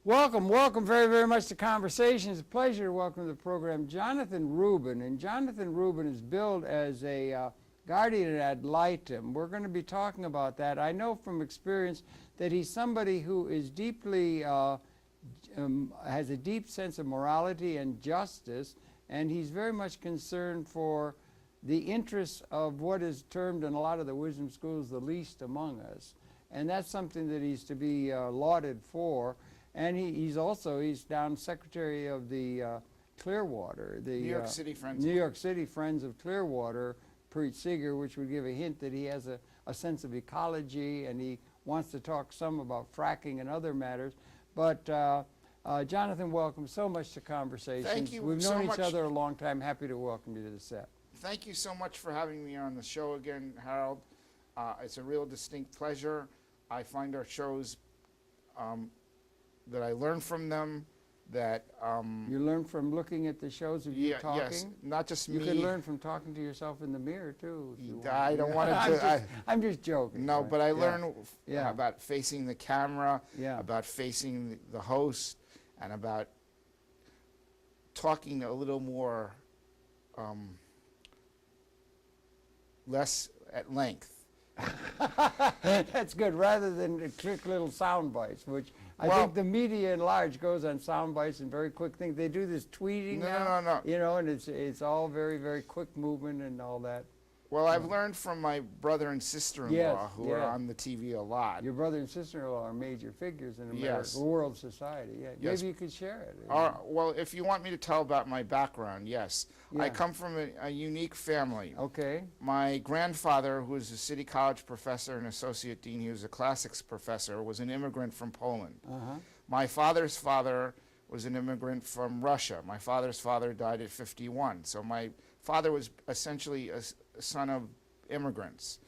Welcome, welcome very, very much to Conversations. It's a pleasure to welcome to the program Johathon Rubin. And Johathon Rubin is billed as a guardian ad litem. We're going to be talking about that. I know from experience that he's somebody who is deeply, has a deep sense of morality and justice, and he's very much concerned for the interests of what is termed in a lot of the wisdom schools the least among us. And that's something that he's to be lauded for. And he's down secretary of the Clearwater, the New York City Friends. New York City Friends of Clearwater, Preet Seeger, which would give a hint that he has a sense of ecology, and he wants to talk some about fracking and other matters. But Johathon, welcome so much to Conversations. Thank you. We've so known much. each other a long time. Happy to welcome you to the set. Thank you so much for having me on the show again, Harold. It's a real distinct pleasure. I find our shows that I learn from them, that you learn from looking at the shows of you talking. Yes, not just you me. can learn from talking to yourself in the mirror too. If you want. I don't want to. I'm just joking. No, right? but I learn Yeah. about facing the camera, Yeah. about facing the host, and about talking a little more, less at length. That's good, rather than quick little sound bites, which I think the media at large goes on sound bites and very quick things. They do this tweeting now, No. You know, and it's all very, very quick movement and all that. Well, I've learned from my brother and sister-in-law, Yes, who are on the TV a lot. Your brother and sister-in-law are major figures in America, Yes. world society. Yeah, Yes. maybe you could share it. Well, if you want me to tell about my background, yes. Yeah. I come from a unique family. Okay. My grandfather, who was a city college professor and associate dean, he was a classics professor, was an immigrant from Poland. Uh-huh. My father's father was an immigrant from Russia. My father's father died at 51. So my father was essentially a son of immigrants.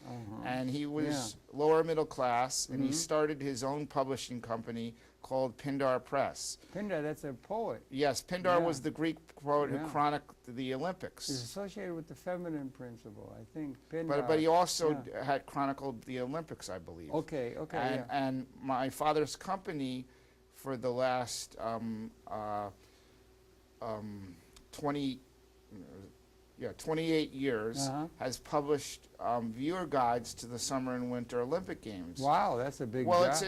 And he was lower middle class, and he started his own publishing company called Pindar Press. Pindar, that's a poet. Yes, Pindar was the Greek poet who chronicled the Olympics. It's associated with the feminine principle, I think. Pindar. But he also had chronicled the Olympics, I believe. Okay, And my father's company for the last 28 years has published viewer guides to the Summer and Winter Olympic Games. Wow, that's a big Well, job.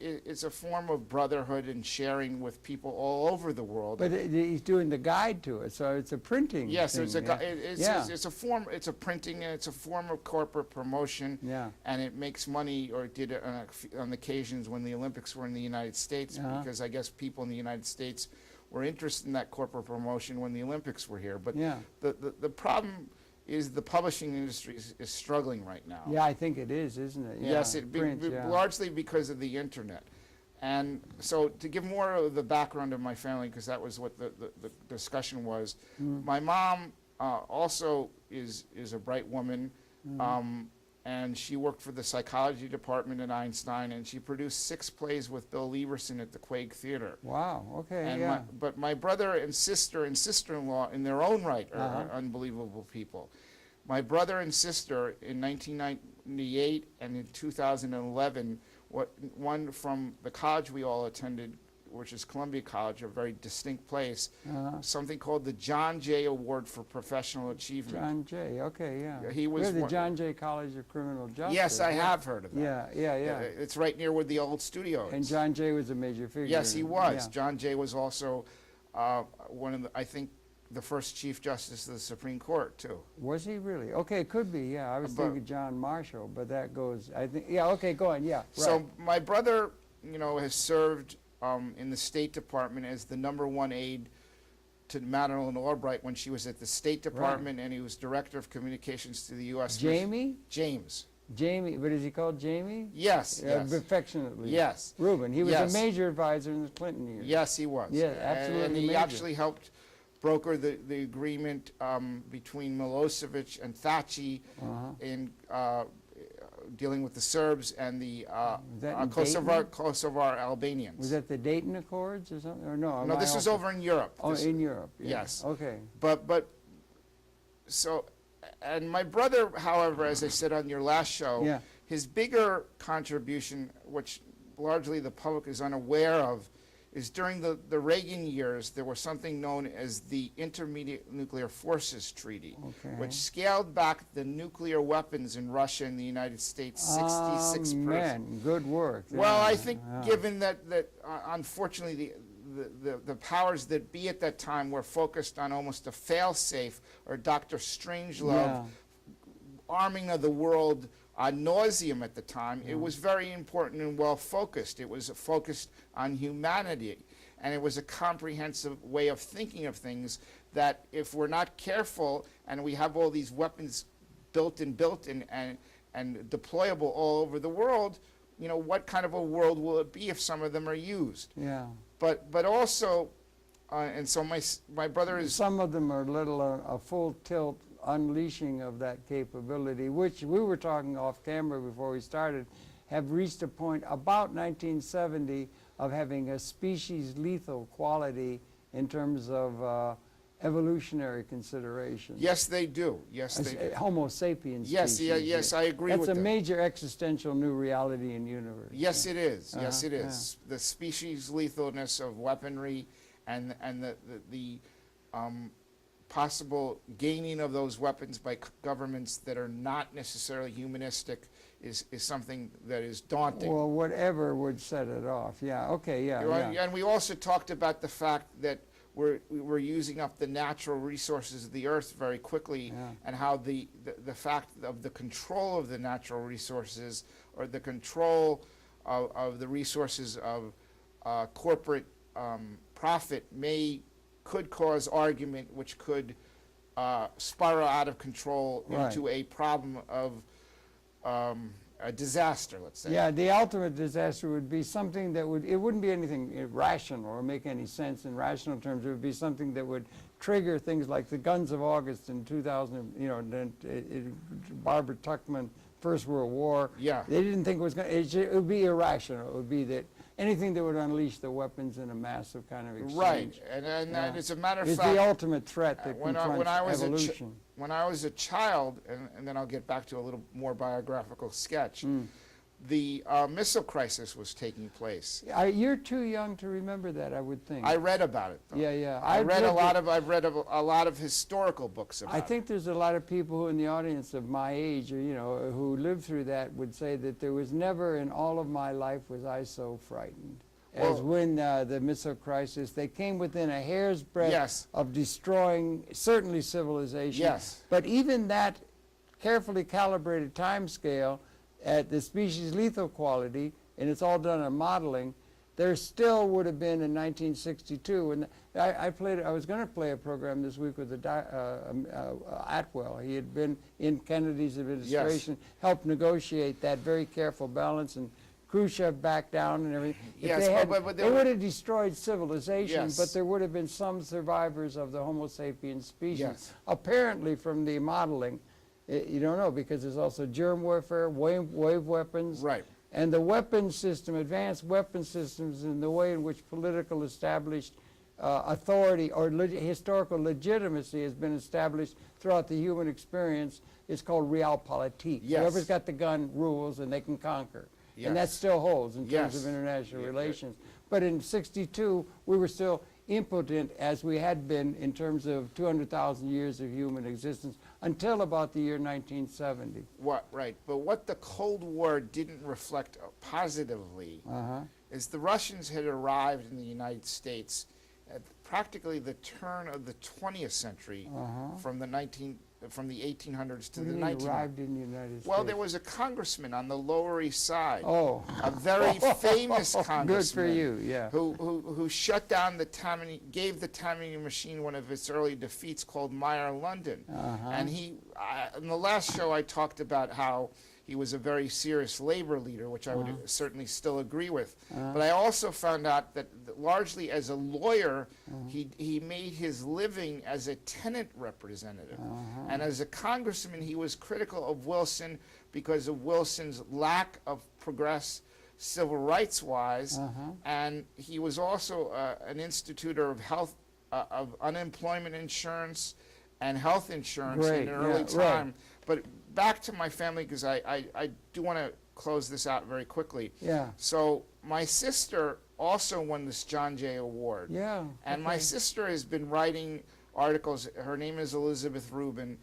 it's a form of brotherhood and sharing with people all over the world. But he's doing the guide to it, so it's a printing. Yes, thing, it's a form. It's a printing, and it's a form of corporate promotion. Yeah. And it makes money, or it did it on occasions when the Olympics were in the United States, because I guess people in the United States were interested in that corporate promotion when the Olympics were here. But the problem is the publishing industry is struggling right now. Yeah, I think it is, isn't it? Yes, Print, largely because of the internet. And so to give more of the background of my family, because that was what the discussion was, my mom also is a bright woman, and she worked for the psychology department at Einstein, and she produced 6 plays with Bill Leverson at the Quake Theater. Wow, okay, But my brother and sister-in-law in their own right are unbelievable people. My brother and sister in 1998 and in 2011, one from the college we all attended, which is Columbia College, a very distinct place, something called the John Jay Award for Professional Achievement. John Jay, okay, He was We're the John Jay College of Criminal Justice. Yes, I have heard of that. Yeah. It's right near where the old studio is. And John Jay was a major figure. Yes, he was. Yeah. John Jay was also one of I think, the first Chief Justice of the Supreme Court, too. Was he really? Okay, could be, yeah. I was thinking John Marshall, but that goes, I think, okay, go on, right. So my brother, has served in the State Department as the #1 aide to Madeleine Albright when she was at the State Department, and he was Director of Communications to the U.S. Jamie? James. Jamie, but is he called Jamie? Yes, yes. Affectionately. Yes. Rubin. He was a major advisor in the Clinton years. Yes, he was. Yeah, absolutely And he major. actually helped broker the agreement between Milosevic and Thatcher in dealing with the Serbs and the Kosovar Albanians. Was that the Dayton Accords or something? Or no? No, this was over in Europe. Oh, in Europe. Yeah. Yes. Okay. And my brother, however, as I said on your last show, his bigger contribution, which largely the public is unaware of, is during the Reagan years, there was something known as the Intermediate Nuclear Forces Treaty, which scaled back the nuclear weapons in Russia and the United States 66%. Man, good work. Well, Yeah, I think yeah. given that unfortunately the powers that be at that time were focused on almost a fail-safe or Dr. Strangelove arming of the world ad nauseum at the time, it was very important and well focused. It was focused on humanity, and it was a comprehensive way of thinking of things that if we're not careful and we have all these weapons built and deployable all over the world, you know, what kind of a world will it be if some of them are used? Yeah. But also, and so my brother is... Some of them are a full tilt unleashing of that capability, which we were talking off camera before we started, have reached a point about 1970 of having a species lethal quality in terms of evolutionary considerations. Yes, they do. Yes, they do. Homo sapiens Yes, species. yes, I agree with that. That's a major existential new reality in the universe. Yes, it is. Yes, it is. The species lethalness of weaponry and the possible gaining of those weapons by governments that are not necessarily humanistic is something that is daunting. Well, whatever would set it off. Yeah, okay, yeah. And we also talked about the fact that we're using up the natural resources of the earth very quickly, and how the fact of the control of the natural resources, or the control of the resources of corporate profit could cause argument, which could spiral out of control into a problem of a disaster, let's say. Yeah, the ultimate disaster would be something that it wouldn't be anything irrational or make any sense in rational terms. It would be something that would trigger things like the Guns of August in 2000, you know, Barbara Tuchman, First World War. Yeah. They didn't think it was going to, it would be irrational. It would be that anything that would unleash the weapons in a massive kind of exchange. Right, and as a matter of fact, it's the ultimate threat that when confronts evolution. When I was a child, and then I'll get back to a little more biographical sketch, the missile crisis was taking place. You're too young to remember that, I would think. I read about it, though. Yeah. I've read a lot of historical books about it. I think there's a lot of people who in the audience of my age, or, you know, who lived through that, would say that there was never in all of my life was I so frightened as when the missile crisis, they came within a hair's breadth of destroying certainly civilization. Yes. But even that carefully calibrated time scale at the species lethal quality, and it's all done on modeling, there still would have been in 1962, and I was going to play a program this week with Atwell. He had been in Kennedy's administration, helped negotiate that very careful balance, and Khrushchev backed down and everything. They would have destroyed civilization, but there would have been some survivors of the Homo sapiens species. Apparently from the modeling, you don't know, because there's also germ warfare, wave weapons, and the weapon system, advanced weapon systems, in the way in which political established authority or historical legitimacy has been established throughout the human experience is called realpolitik. Whoever's got the gun rules and they can conquer. And that still holds in terms of international relations. But in '62, we were still impotent as we had been in terms of 200,000 years of human existence until about the year 1970. Right, but what the Cold War didn't reflect positively is the Russians had arrived in the United States at practically the turn of the 20th century, from the 1800s to the 1900s. Arrived in the United States? Well, there was a congressman on the Lower East Side, a very famous congressman. Good for you, yeah. Who shut down gave the Tammany machine one of its early defeats called Meyer London. And in the last show I talked about how he was a very serious labor leader, which I would certainly still agree with. But I also found out that largely as a lawyer, he made his living as a tenant representative. And as a congressman, he was critical of Wilson because of Wilson's lack of progress civil rights-wise. And he was also an institutor of health, of unemployment insurance and health insurance in an early time. But back to my family, because I do want to close this out very quickly. Yeah. So my sister also won this John Jay Award. Yeah. And my sister has been writing articles. Her name is Elizabeth Rubin,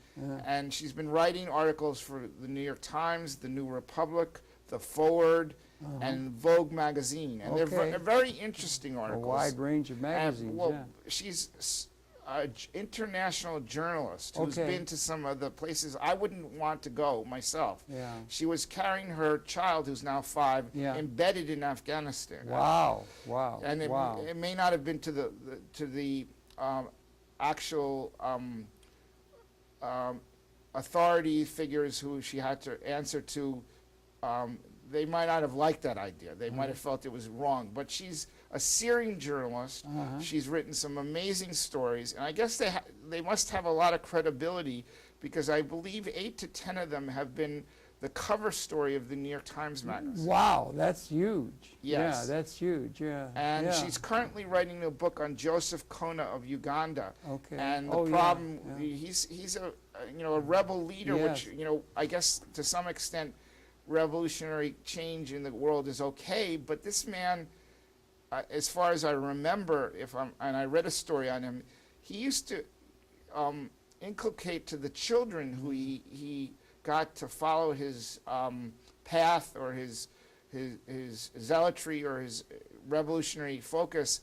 and she's been writing articles for the New York Times, the New Republic, the Forward, and Vogue magazine. And they're very interesting articles. A wide range of magazines. And, well, she's an international journalist who's been to some of the places I wouldn't want to go myself. Yeah. She was carrying her child, who's now 5, embedded in Afghanistan. Wow. Wow. And it may not have been to the actual authority figures who she had to answer to. They might not have liked that idea. They might have felt it was wrong. But she's a Syrian journalist. She's written some amazing stories, and I guess they must have a lot of credibility, because I believe 8 to 10 of them have been the cover story of the New York Times magazine. Wow, that's huge. Yes. Yeah, that's huge. Yeah. And she's currently writing a book on Joseph Kona of Uganda. Okay. And the problem, he's a rebel leader, which I guess to some extent revolutionary change in the world is okay, but this man, as far as I remember, and I read a story on him, he used to inculcate to the children who he got to follow his path or his zealotry or his revolutionary focus,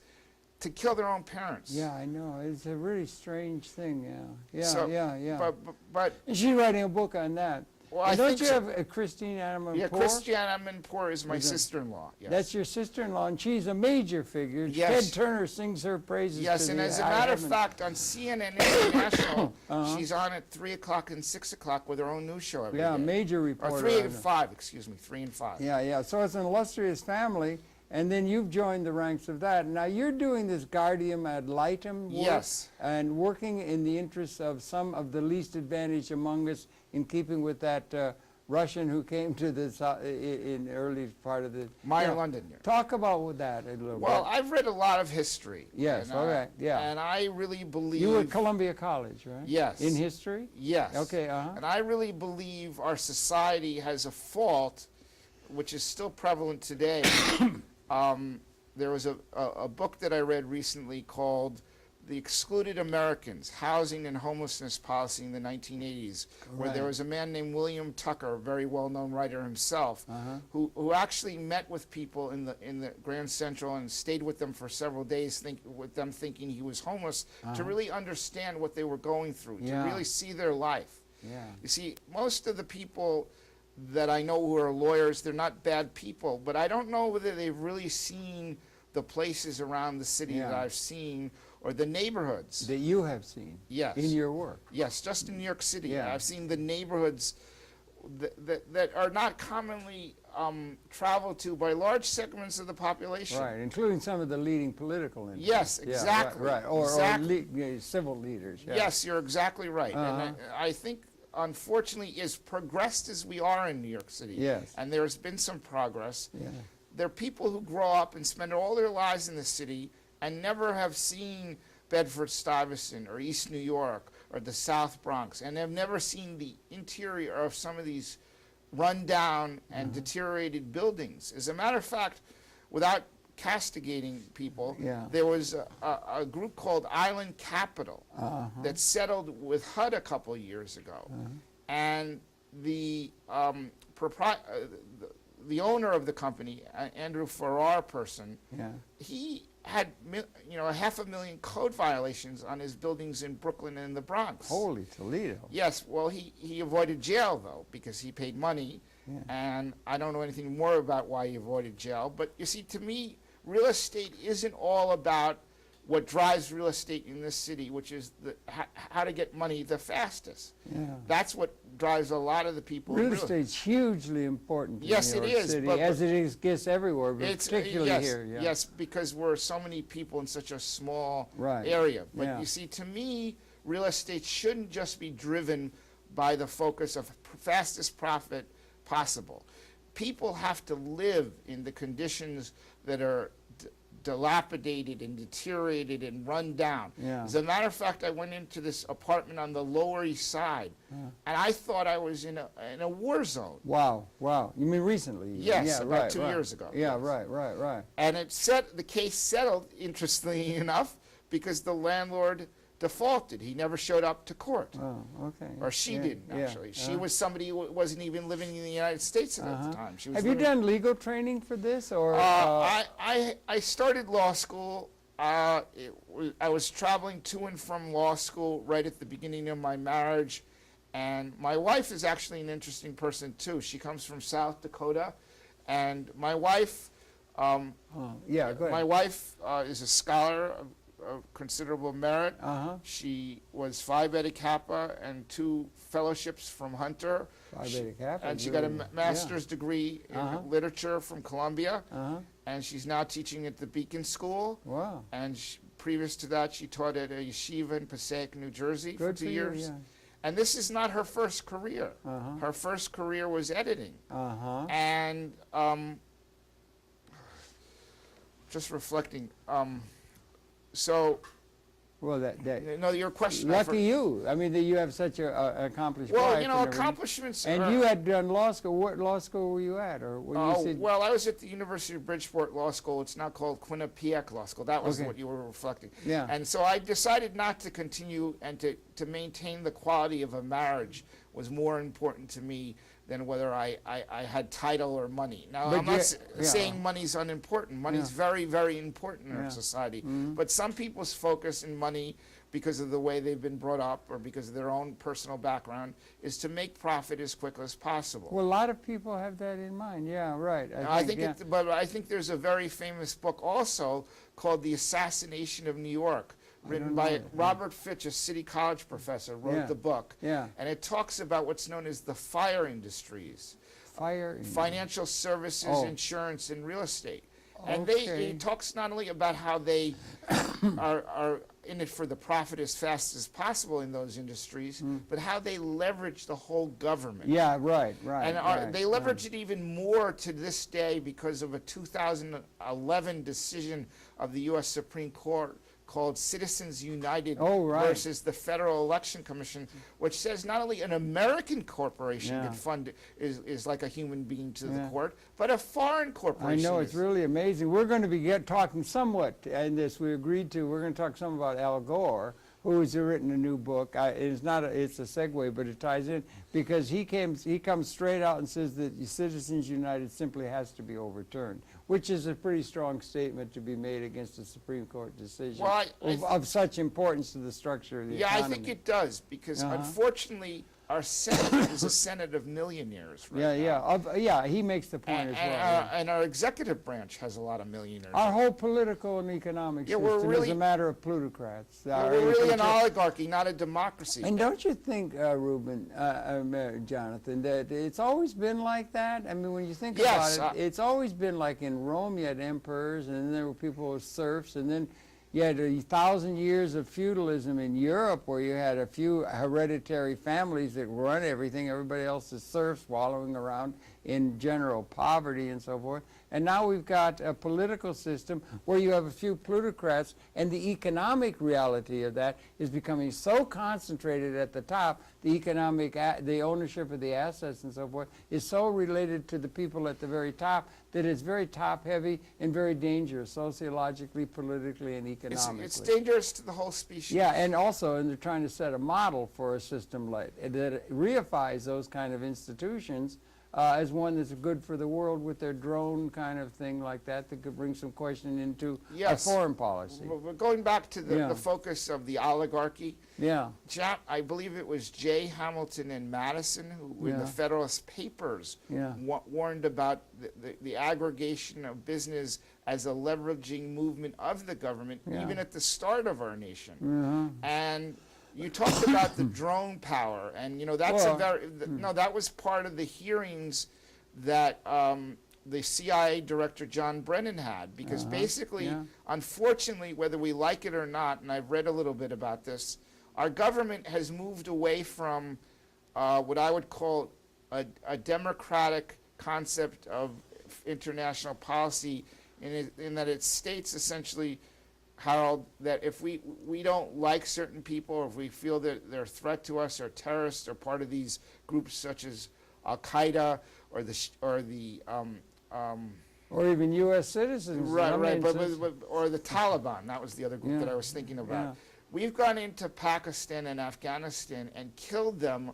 to kill their own parents. Yeah, I know. It's a really strange thing. Yeah. But is she writing a book on that? Well, and don't you have Christine Amanpour? Yeah, Christine Amanpour is my sister-in-law. Yes. That's your sister-in-law, and she's a major figure. Yes. Ted Turner sings her praises. Yes, and as a matter of fact, on CNN International, she's on at 3 o'clock and 6 o'clock with her own news show every day. Yeah, major reporter. Or 3 and 5, excuse me, 3 and 5. Yeah. So it's an illustrious family, and then you've joined the ranks of that. Now you're doing this Guardium ad litem work, yes, and working in the interests of some of the least advantaged among us, in keeping with that Russian who came to this in early part of the Meyer London. Talk about that a little bit. Well, I've read a lot of history. Yes, and I really believe you were at Columbia College, right? Yes. In history? Yes. Okay. And I really believe our society has a fault, which is still prevalent today. There was a book that I read recently called The Excluded Americans, Housing and Homelessness Policy in the 1980s, where there was a man named William Tucker, a very well-known writer himself, who actually met with people in the Grand Central and stayed with them for several days, thinking he was homeless, to really understand what they were going through, to really see their life. You see, most of the people that I know who are lawyers, they're not bad people, but I don't know whether they've really seen the places around the city that I've seen, or the neighborhoods. That you have seen. Yes. In your work. Yes, just in New York City. I've seen the neighborhoods that are not commonly traveled to by large segments of the population. Right, including some of the leading political interests. Yes, exactly. Right. Or civil leaders. Yes, you're exactly right. And I think, unfortunately, as progressed as we are in New York City, and there's been some progress, there are people who grow up and spend all their lives in the city and never have seen Bedford-Stuyvesant or East New York or the South Bronx, and have never seen the interior of some of these run-down and deteriorated buildings. As a matter of fact, without castigating people, there was a group called Island Capital that settled with HUD a couple of years ago, and the owner of the company, Andrew Farrar person, he had 500,000 code violations on his buildings in Brooklyn and the Bronx. Holy Toledo. Yes, well, he avoided jail, though, because he paid money, and I don't know anything more about why he avoided jail. But you see, to me, real estate isn't all about what drives real estate in this city, which is how to get money the fastest. That's what drives a lot of the people. Real estate's hugely important in yes, New York it is, City, but as it is, gets everywhere, but particularly yes, here. Yes, because we're so many people in such a small area. But you see, to me, real estate shouldn't just be driven by the focus of fastest profit possible. People have to live in the conditions that are dilapidated and deteriorated and run down. Yeah. As a matter of fact, I went into this apartment on the Lower East Side, and I thought I was in a war zone. Wow, wow. You mean recently? Yes, yeah, about right, 2 right. years ago. Yeah, Yes. right. And the case settled, interestingly enough, because the landlord defaulted. He never showed up to court. Oh, okay. Or she Yeah, didn't, yeah, actually. She was somebody who wasn't even living in the United States at the time. She was Have you living- done legal training for this, or? I started law school. I was traveling to and from law school right at the beginning of my marriage, and my wife is actually an interesting person too. She comes from South Dakota, and my wife. Yeah, go ahead. My wife is a scholar of considerable merit. She was Phi Beta Kappa and 2 fellowships from Hunter. Phi Beta Kappa, And she got a really? master's degree in literature from Columbia. And she's now teaching at the Beacon School. Wow. And previous to that, she taught at a yeshiva in Passaic, New Jersey Good for 2 for you, years. yeah. And this is not her first career. Her first career was editing. And just reflecting. Well, that No, your question. lucky you. I mean, that you have such a accomplished Well, wife you know, and everything. accomplishments. And you had done law school. What law school were you at, or were you? Well, I was at the University of Bridgeport Law School. It's now called Quinnipiac Law School. That was Okay. what you were reflecting. Yeah. And so I decided not to continue and to maintain the quality of a marriage was more important to me than whether I had title or money. Now, But I'm not yeah. saying money's unimportant. Money's very, very important in our society. But some people's focus in money, because of the way they've been brought up or because of their own personal background, is to make profit as quickly as possible. Well, a lot of people have that in mind. Yeah, right. But I think there's a very famous book also called The Assassination of New York, written by Robert Fitch, a City College professor, wrote the book. Yeah. And it talks about what's known as the FIRE industries. Financial services, insurance, and real estate. And it talks not only about how they are in it for the profit as fast as possible in those industries, but how they leverage the whole government. Yeah, right. And they leverage it even more to this day because of a 2011 decision of the U.S. Supreme Court called Citizens United versus the Federal Election Commission, which says not only an American corporation can fund is like a human being to the court, but a foreign corporation. I know, it's really amazing. We're going to be talking somewhat in this. We agreed to. We're going to talk some about Al Gore, who has written a new book. It's a segue, but it ties in because he comes straight out and says that Citizens United simply has to be overturned, which is a pretty strong statement to be made against a Supreme Court decision of such importance to the structure of the economy. I think it does because unfortunately our Senate is a Senate of millionaires right now. He makes the point as well. And our executive branch has a lot of millionaires. Our whole political and economic system is a matter of plutocrats. We're really an oligarchy, not a democracy. And don't you think, Rubin, Jonathan, that it's always been like that? I mean, when you think about it, it's always been like in Rome, you had emperors, and then there were people with serfs, and then you had 1,000 years of feudalism in Europe where you had a few hereditary families that run everything. Everybody else is serfs wallowing around in general poverty and so forth. And now we've got a political system where you have a few plutocrats, and the economic reality of that is becoming so concentrated at the top. The ownership of the assets and so forth is so related to the people at the very top that it's very top-heavy and very dangerous sociologically, politically, and economically. It's dangerous to the whole species. Yeah, and they're trying to set a model for a system that reifies those kind of institutions as one that's good for the world with their drone kind of thing like that could bring some question into a foreign policy. We're going back to the focus of the oligarchy. Yeah. I believe it was J. Hamilton and Madison who, in the Federalist Papers, warned about the aggregation of business as a leveraging movement of the government, even at the start of our nation. And you talked about the drone power, and that's that was part of the hearings that the CIA director John Brennan had, because basically, unfortunately, whether we like it or not, and I've read a little bit about this, our government has moved away from what I would call a democratic concept of international policy in that it states essentially, Harold, that if we don't like certain people, or if we feel that they're a threat to us, or terrorists, or part of these groups such as Al Qaeda or or even U.S. citizens. right, or the Taliban. That was the other group that I was thinking about. Yeah. We've gone into Pakistan and Afghanistan and killed them,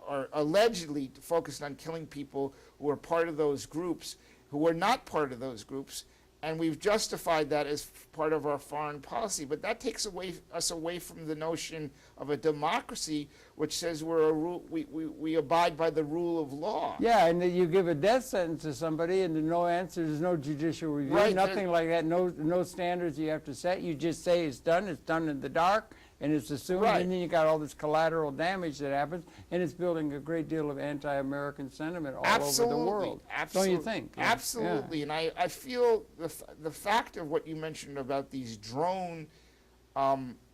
or allegedly focused on killing people who were part of those groups, who were not part of those groups, and we've justified that as part of our foreign policy. But that takes us away from the notion of a democracy, which says we abide by the rule of law. Yeah, and that you give a death sentence to somebody, and there's no answer, there's no judicial review, Right, nothing like that, no standards you have to set. You just say it's done in the dark, and it's assumed, Right. and then you got all this collateral damage that happens, and it's building a great deal of anti-American sentiment all over the world. Absolutely. Don't you think? Yeah. Absolutely. And I feel the fact of what you mentioned about these drone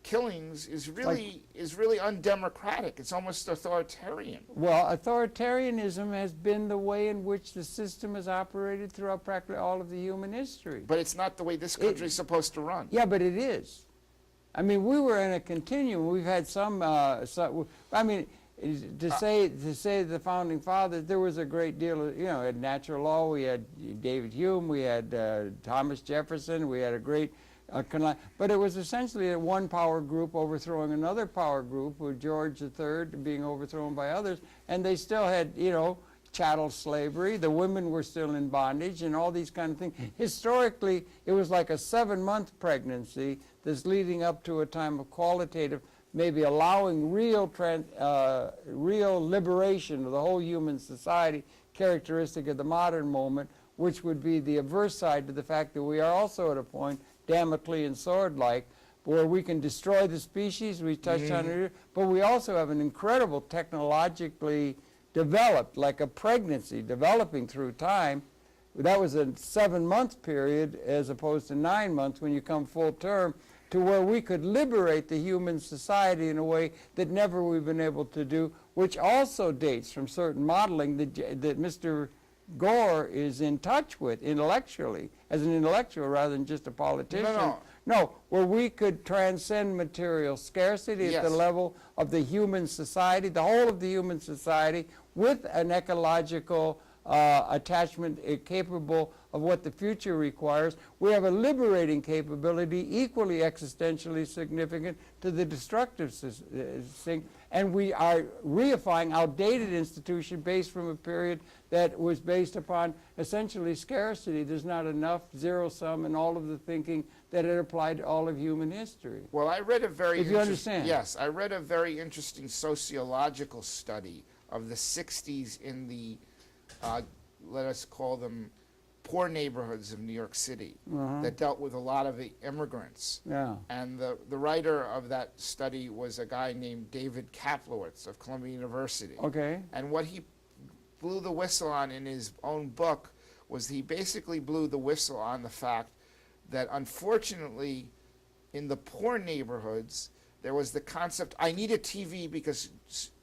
killings is really undemocratic. It's almost authoritarian. Well, authoritarianism has been the way in which the system has operated throughout practically all of the human history. But it's not the way this country is supposed to run. Yeah, but it is. I mean, we were in a continuum. We've had I mean, to say the founding fathers, there was a great deal of, at natural law. We had David Hume, we had Thomas Jefferson, we had a great, but it was essentially a one power group overthrowing another power group, with George III being overthrown by others, and they still had, chattel slavery. The women were still in bondage, and all these kind of things. Historically, it was like a 7-month pregnancy that's leading up to a time of qualitative, maybe allowing real liberation of the whole human society, characteristic of the modern moment, which would be the averse side to the fact that we are also at a point, Damoclean sword-like, where we can destroy the species, we touched on it, but we also have an incredible technologically developed, like a pregnancy developing through time. That was a 7-month period as opposed to 9 months when you come full term, to where we could liberate the human society in a way that never we've been able to do, which also dates from certain modeling that Mr. Gore is in touch with intellectually, as an intellectual rather than just a politician. No, where we could transcend material scarcity at the level of the human society, the whole of the human society, with an ecological attachment capable of what the future requires. We have a liberating capability equally existentially significant to the destructive thing, and we are reifying outdated institution based from a period that was based upon essentially scarcity. There's not enough, zero sum, and all of the thinking that had applied to all of human history. Well, I read a very you understand. Yes, I read a very interesting sociological study of the 60s in the, let us call them, poor neighborhoods of New York City that dealt with a lot of the immigrants. Yeah. And the writer of that study was a guy named David Kaplowitz of Columbia University. Okay. And what he blew the whistle on in his own book was he basically blew the whistle on the fact that unfortunately in the poor neighborhoods there was the concept, I need a TV because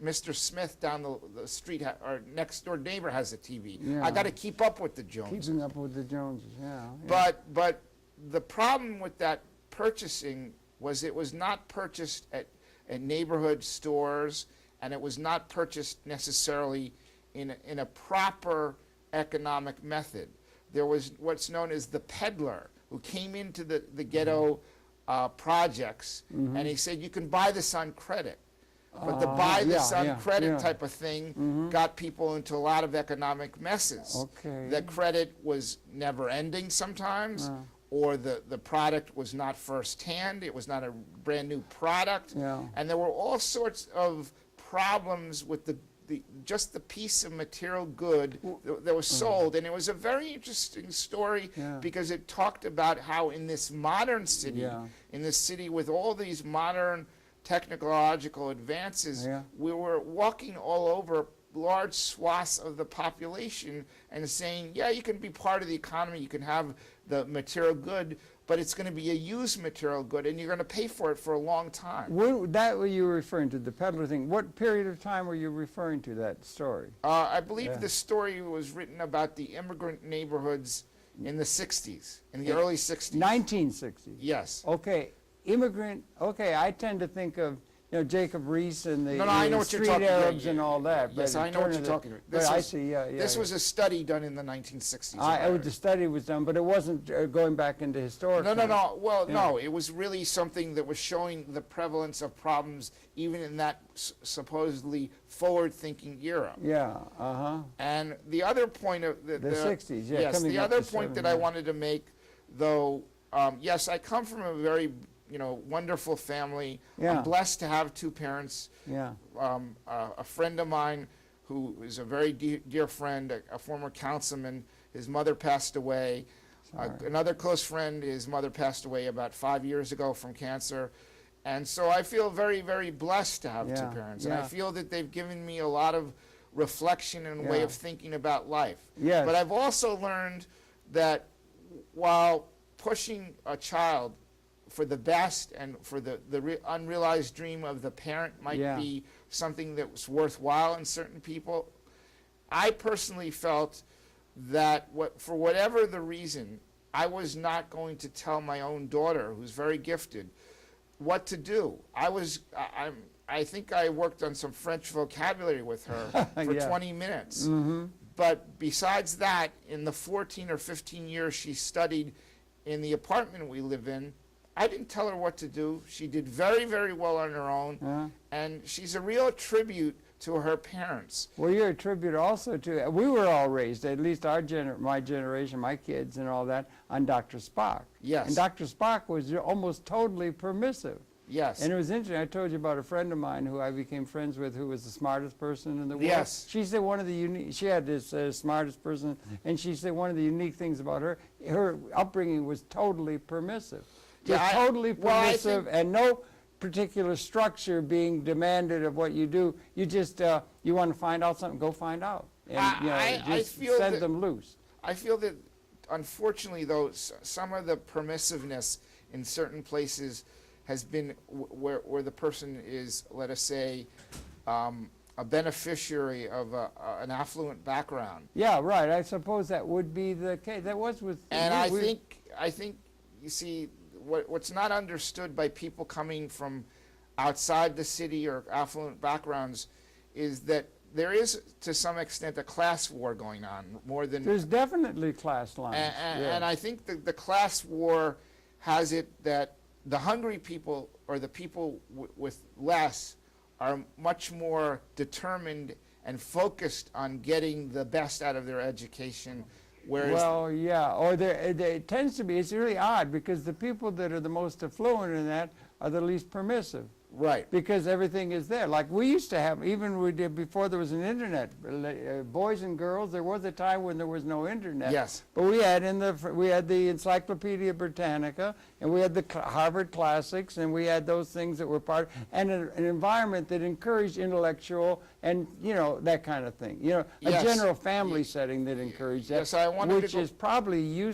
Mr. Smith down the street, or next door neighbor has a TV. Yeah. I got to keep up with the Joneses. Keeping up with the Joneses, yeah. But the problem with that purchasing was it was not purchased at neighborhood stores, and it was not purchased necessarily in a proper economic method. There was what's known as the peddler, who came into the ghetto projects, and he said, you can buy this on credit. But the buy this on credit type of thing got people into a lot of economic messes. Okay. The credit was never ending sometimes, or the product was not first-hand, it was not a brand new product, and there were all sorts of problems with just the piece of material good that was sold. And it was a very interesting story because it talked about how in this modern city, in this city with all these modern technological advances, we were walking all over large swaths of the population and saying, yeah, you can be part of the economy, you can have the material good, but it's going to be a used material good, and you're going to pay for it for a long time. That what you were referring to, the peddler thing. What period of time were you referring to that story? I believe the story was written about the immigrant neighborhoods in the 60s, in the early 60s. 1960s. Yes. Okay, immigrant. Okay, I tend to think of Jacob Riis and the, No, I know what you're street talking Arabs about. and all that. Yes, but I know what you're turn of talking the- about. But I see. This was a study done in the 1960s. The study was done, but it wasn't going back into historic. No. Well, Yeah. no, it was really something that was showing the prevalence of problems even in that supposedly forward-thinking era. Yeah. And the other point of The 60s. Yeah. yes, coming the up other to point that 70, I yeah. wanted to make, though, yes, I come from a very wonderful family. Yeah. I'm blessed to have two parents. Yeah. A friend of mine who is a very dear friend, a former councilman, his mother passed away. Another close friend, his mother passed away about 5 years ago from cancer. And so I feel very, very blessed to have two parents. And I feel that they've given me a lot of reflection and way of thinking about life. Yes. But I've also learned that while pushing a child for the best and for the unrealized dream of the parent might be something that was worthwhile in certain people, I personally felt that for whatever the reason, I was not going to tell my own daughter, who's very gifted, what to do. I think I worked on some French vocabulary with her for 20 minutes. Mm-hmm. But besides that, in the 14 or 15 years she studied in the apartment we live in, I didn't tell her what to do. She did very, very well on her own, and she's a real tribute to her parents. Well, you're a tribute also to, we were all raised, at least my generation, my kids and all that, on Dr. Spock. Yes. And Dr. Spock was almost totally permissive. Yes. And it was interesting. I told you about a friend of mine who I became friends with, who was the smartest person in the world. Yes. She said one of the unique, she had this smartest person, and she said one of the unique things about her upbringing was totally permissive. Just totally permissive, and no particular structure being demanded of what you do. You just, you want to find out something, go find out. And just send them loose. I feel that, unfortunately, though, some of the permissiveness in certain places has been where the person is, let us say, a beneficiary of an affluent background. Yeah, right. I suppose that would be the case. That was with. And I think, you see, what's not understood by people coming from outside the city or affluent backgrounds is that there is, to some extent, a class war going on more than. There's definitely class lines. And I think the class war has it that the hungry people or the people with less are much more determined and focused on getting the best out of their education. Whereas well, yeah, or it tends to be, it's really odd because the people that are the most affluent in that are the least permissive. Right. Because everything is there. Like we used to have, even we did before there was an internet, boys and girls, there was a time when there was no internet. Yes. But we had the Encyclopedia Britannica, and we had the Harvard Classics, and we had those things that were part, and an environment that encouraged intellectual and, that kind of thing. A Yes. general family setting that encouraged that, Yes, I wanted which to go is probably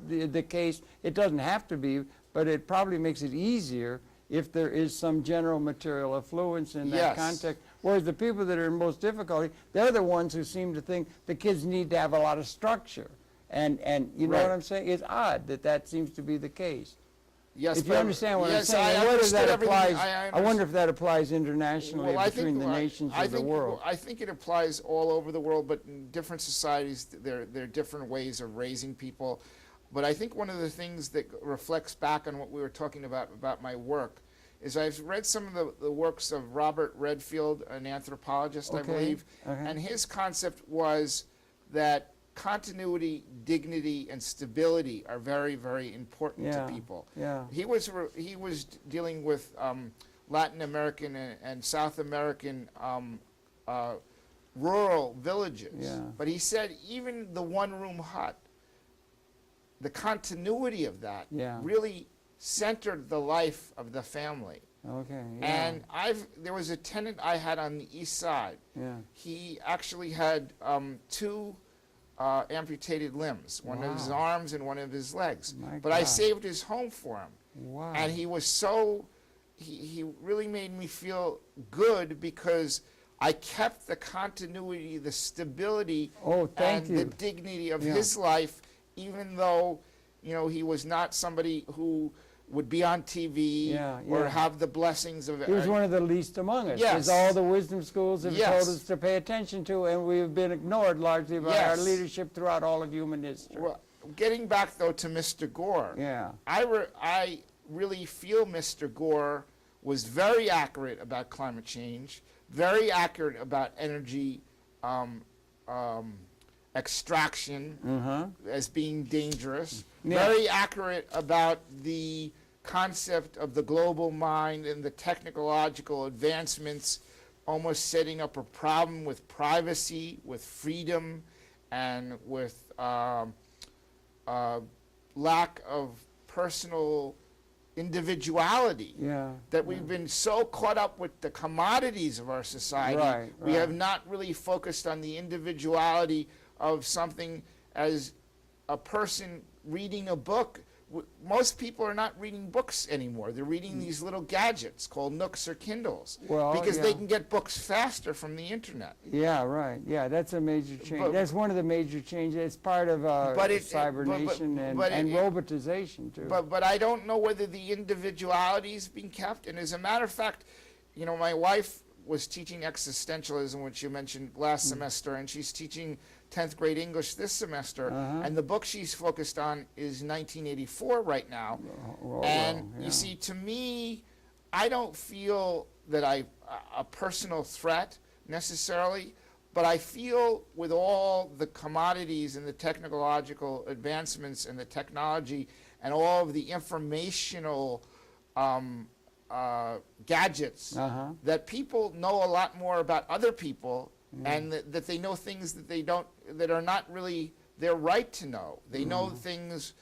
the case. It doesn't have to be, but it probably makes it easier if there is some general material affluence in that Yes. context. Whereas the people that are in most difficulty, they're the ones who seem to think the kids need to have a lot of structure. And you know Right. what I'm saying? It's odd that seems to be the case. Yes, If you understand what I'm saying, I and whether understood that everything. applies, I I wonder if that applies internationally Well, between the nations of the world. I think it applies all over the world, but in different societies, there are different ways of raising people. But I think one of the things that reflects back on what we were talking about my work, is I've read some of the works of Robert Redfield, an anthropologist, I believe, and his concept was that continuity, dignity, and stability are very, very important to people. Yeah. He was dealing with Latin American and South American rural villages, Yeah. but he said even the one-room hut, the continuity of that really centered the life of the family. Okay. Yeah. And there was a tenant I had on the east side. Yeah. He actually had two amputated limbs, one of his arms and one of his legs. But I saved his home for him. Wow. And he was he really made me feel good because I kept the continuity, the stability, Oh, thank and you. the dignity of his life even though, you know, he was not somebody who would be on TV or have the blessings of it. He was one of the least among us. Yes. As all the wisdom schools have Yes. told us to pay attention to, and we have been ignored largely by our leadership throughout all of human history. Well, getting back, though, to Mr. Gore, I really feel Mr. Gore was very accurate about climate change, very accurate about energy extraction as being dangerous, very accurate about the concept of the global mind and the technological advancements almost setting up a problem with privacy, with freedom, and with lack of personal individuality. That we've been so caught up with the commodities of our society, we have not really focused on the individuality of something as a person reading a book. Most people are not reading books anymore. They're reading these little gadgets called Nooks or Kindles because they can get books faster from the internet. That's a major change. That's one of the major changes. It's part of cybernation and robotization too. But I don't know whether the individuality is being kept. And as a matter of fact, you know, my wife was teaching existentialism, which you mentioned last semester, and she's teaching 10th grade English this semester, and the book she's focused on is 1984 right now. You see, to me, I don't feel that a personal threat necessarily, but I feel with all the commodities and the technological advancements and the technology and all of the informational gadgets, that people know a lot more about other people, and that they know things that are not really their right to know. They know things,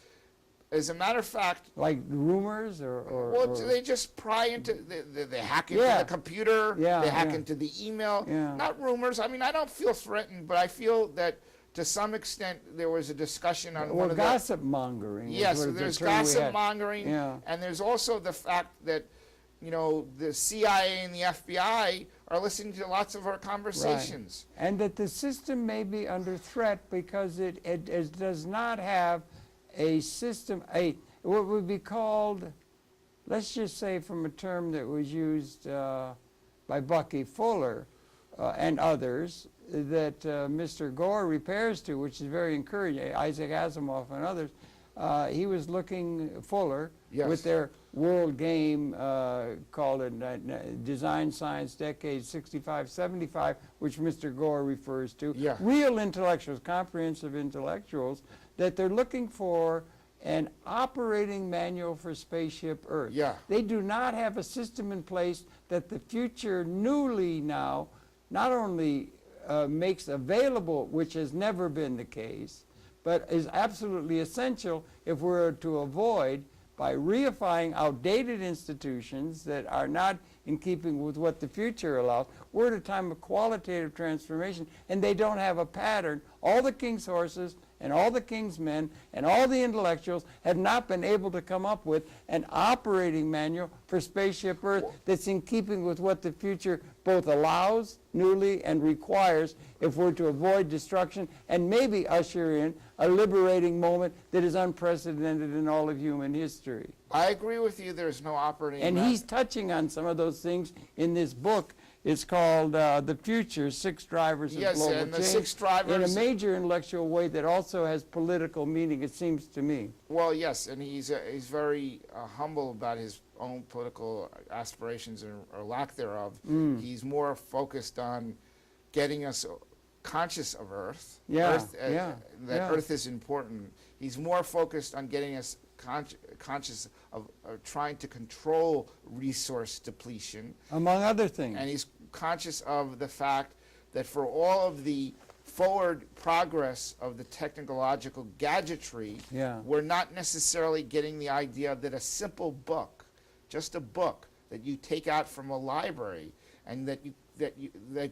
as a matter of fact, like rumors or they just pry into, they hack into the computer, they hack into the email. Not rumors. I mean, I don't feel threatened, but I feel that to some extent there was a discussion on one of the gossip mongering. Yes, there's gossip mongering, and there's also the fact that, you know, the CIA and the FBI are listening to lots of our conversations. And that the system may be under threat because it does not have a system, what would be called, let's just say from a term that was used by Bucky Fuller and others, that Mr. Gore repairs to, which is very encouraging, Isaac Asimov and others, he was looking, Fuller, with their world game called Design Science Decade 65-75, which Mr. Gore refers to. Real intellectuals, comprehensive intellectuals, that they're looking for an operating manual for Spaceship Earth. They do not have a system in place that the future newly now not only makes available, which has never been the case, but is absolutely essential if we're to avoid, by reifying outdated institutions that are not in keeping with what the future allows. We're at a time of qualitative transformation, and they don't have a pattern. All the king's horses and all the king's men and all the intellectuals have not been able to come up with an operating manual for Spaceship Earth that's in keeping with what the future both allows newly and requires if we're to avoid destruction and maybe usher in a liberating moment that is unprecedented in all of human history. I agree with you, there's no operating manual. And he's touching on some of those things in this book. It's called The Future, 6 Drivers of Global Change. The 6 drivers. In a major intellectual way that also has political meaning, it seems to me. Well, yes, and he's very humble about his own political aspirations or lack thereof. He's more focused on getting us conscious of Earth. Earth is important. He's more focused on getting us conscious of trying to control resource depletion, among other things. And he's conscious of the fact that for all of the forward progress of the technological gadgetry, we're not necessarily getting the idea that a simple book, just a book that you take out from a library, and that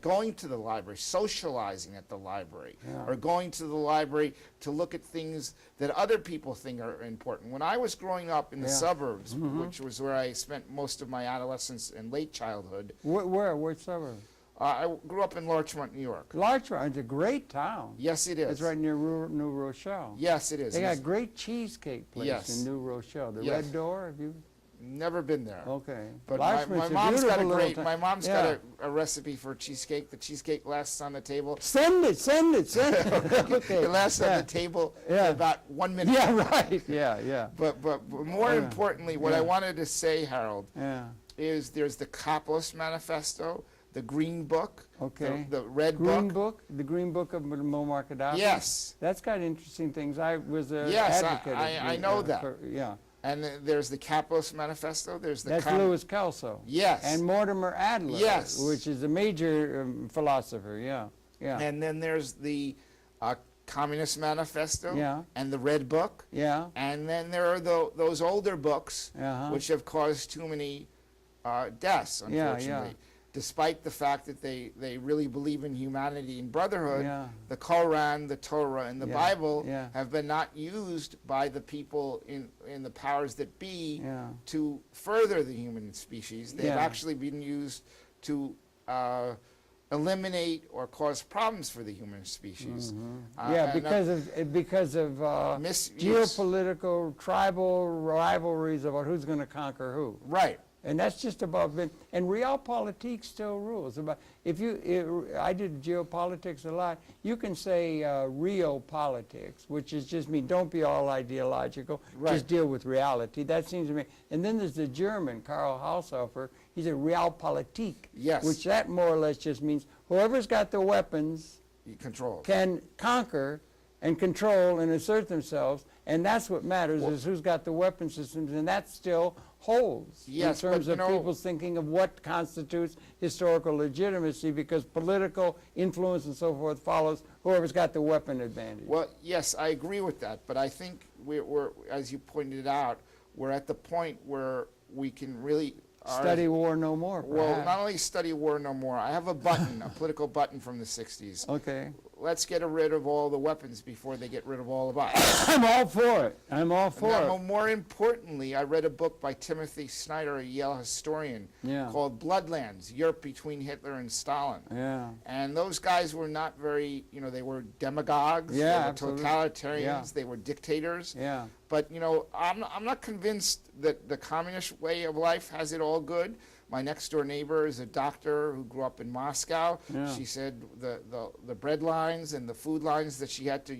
going to the library, socializing at the library, or going to the library to look at things that other people think are important. When I was growing up in the suburbs, which was where I spent most of my adolescence and late childhood. Where? Which suburb? I grew up in Larchmont, New York. Larchmont, it's a great town. Yes, it is. It's right near New Rochelle. Yes, it is. They got a great cheesecake place Yes. in New Rochelle. The Yes. Red Door, have you? Never been there. Okay. But my Larchmont's a mom's got a beautiful great. little My town. mom's Yeah. got a recipe for cheesecake. The cheesecake lasts on the table. Send it, send it, send it. Okay. It lasts on Yeah. the table Yeah. for about 1 minute. Yeah, right. Yeah, yeah. But more Yeah. importantly, what Yeah. I wanted to say, Harold, Yeah. is there's the Kapos Manifesto, the Green Book, Okay. the Red Green Book. Book, the Green Book of Muammar Gaddafi. Yes. That's got interesting things. I was an Yes, advocate. of I the, know that. Yeah. And there's the Kapos Manifesto. There's the That's Louis Kelso. Yes. And Mortimer Adler. Yes. Which is a major philosopher. Yeah. Yeah. And then there's the Communist Manifesto. Yeah. And the Red Book. Yeah. And then there are those older books, Uh-huh. which have caused too many deaths, Yeah, unfortunately. yeah. Despite the fact that they really believe in humanity and brotherhood, Yeah. the Quran, the Torah, and the Yeah, Bible yeah. have been not used by the people in the powers that be Yeah. to further the human species. They've Yeah. actually been used to eliminate or cause problems for the human species. Yeah, and, because of misuse. geopolitical, tribal rivalries about who's going to conquer who. Right. And that's just about been, and realpolitik still rules. About if you, I did geopolitics a lot. You can say real politics, which is just mean don't be all ideological, Right. just deal with reality. That seems to me. And then there's the German Karl Haushofer. He's a realpolitik, Yes. which that more or less just means whoever's got the weapons Control. can conquer and control and assert themselves, and that's what matters is who's got the weapon systems, and that still holds Yes, in terms but, of people's thinking of what constitutes historical legitimacy, because political influence and so forth follows whoever's got the weapon advantage. Well, yes, I agree with that, but I think we're as you pointed out, we're at the point where we can really Study war no more, Well, perhaps. not only study war no more. I have a button, a political button from the 60s. Okay. Let's get rid of all the weapons before they get rid of all of us. I'm all for it. I'm all for Now, it. more importantly, I read a book by Timothy Snyder, a Yale historian, Yeah. called Bloodlands, Europe Between Hitler and Stalin. Yeah. And those guys were not very, they were demagogues, Yeah, they were absolutely. totalitarians, Yeah. they were dictators. Yeah. But, I'm not convinced that the communist way of life has it all good. My next door neighbor is a doctor who grew up in Moscow. Yeah. She said the bread lines and the food lines that she had to